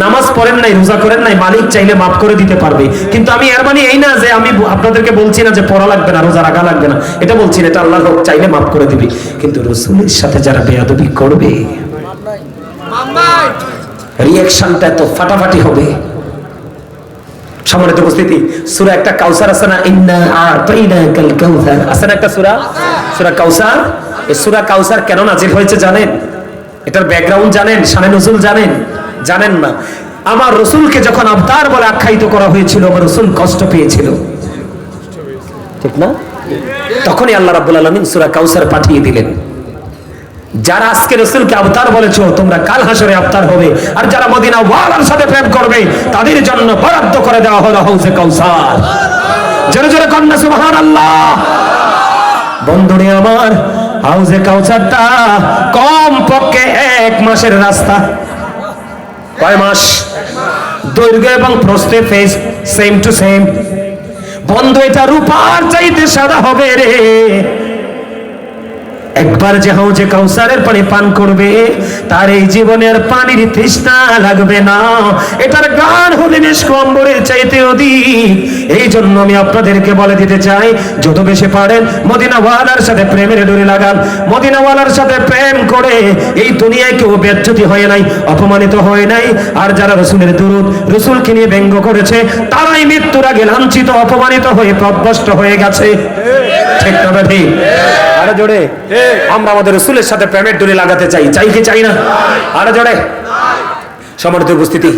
নামাজ পড়েন নাই, রোজা করেন নাই, মালিক চাইলে মাফ করে দিতে পারবে। কিন্তু আমি এর মানে এই না যে আমি আপনাদেরকে বলছি না যে পড়া লাগবে না, রোজা রাখা লাগবে না, এটা বলছি না, এটা আল্লাহ চাইলে মাফ করে দিবে। কিন্তু রাসূলের সাথে যারা বেয়াদবি করবে রিঅ্যাকশনটা তো ফাটাফাটি হবে। সম্মানিত উপস্থিতি, সূরা একটা কাউসার আছে না, ইন্না আতাইনাকাল কাউসার, আছে না একটা সূরা, সূরা কাউসার। এই সূরা কাউসার কেন নাজিল হয়েছে জানেন? এটার ব্যাকগ্রাউন্ড জানেন? শানে নজুল জানেন? জানেন না? আমার রাসূলকে যখন আবতার বলে আখ্যায়িত করা হয়েছিল, আমার রাসূল কষ্ট পেয়েছিল, ঠিক না? তখনই আল্লাহ রাব্বুল আলামিন সূরা কাউসার পাঠিয়ে দিলেন। যারা আজকে রাসূলকে আবতার বলেছো, তোমরা কাল হাসরে আবতার হবে। আর যারা মদিনা ওয়ালার সাথে প্রেম করবে, তাদের জন্য বরাদ্দ করে দেওয়া হলো হাউজে কাউসার। জোরে জোরে কন্যা সুবহানাল্লাহ। বন্ধুরে আমার, হাউজে কাউসারটা কম পক্ষে 1 মাসের রাস্তা। কয় মাস? দৈর্ঘ্য এবং প্রস্থে ফেস সেম টু সেম। বন্ধু, এটা রূপার চাইতে সাদা হবে রে। একবার যে হাউজে কাউসারের পানি পান করবে, তার এই জীবনের পানির তৃষ্ণা লাগবে না। এটার গান হবে নিষ্কম্বরের চাইতে অধিক। এই জন্য আমি আপনাদেরকে বলে দিতে চাই, যত বেশি পারেন মদিনাওয়ালার সাথে প্রেমের ডোরে লাগান। মদিনাওয়ালার সাথে প্রেম করে এই দুনিয়ায় কেউ বেজ্জতি হয় নাই, অপমানিত হয় নাই। আর যারা রাসূলের দুরূদ, রাসূলকে নিয়ে ব্যঙ্গ করেছে, তারাই মৃত্যুর আগে লাঞ্ছিত, অপমানিত হয়ে পথভ্রষ্ট হয়ে গেছে। ঠিক না ভাই? আরে জোরে, আমরা আমাদের রাসূলের সাথে প্রেমের ডোরে লাগাতে চাই, চাই কি চাই না? আরে জোরে। সম্মানিত উপস্থিতি,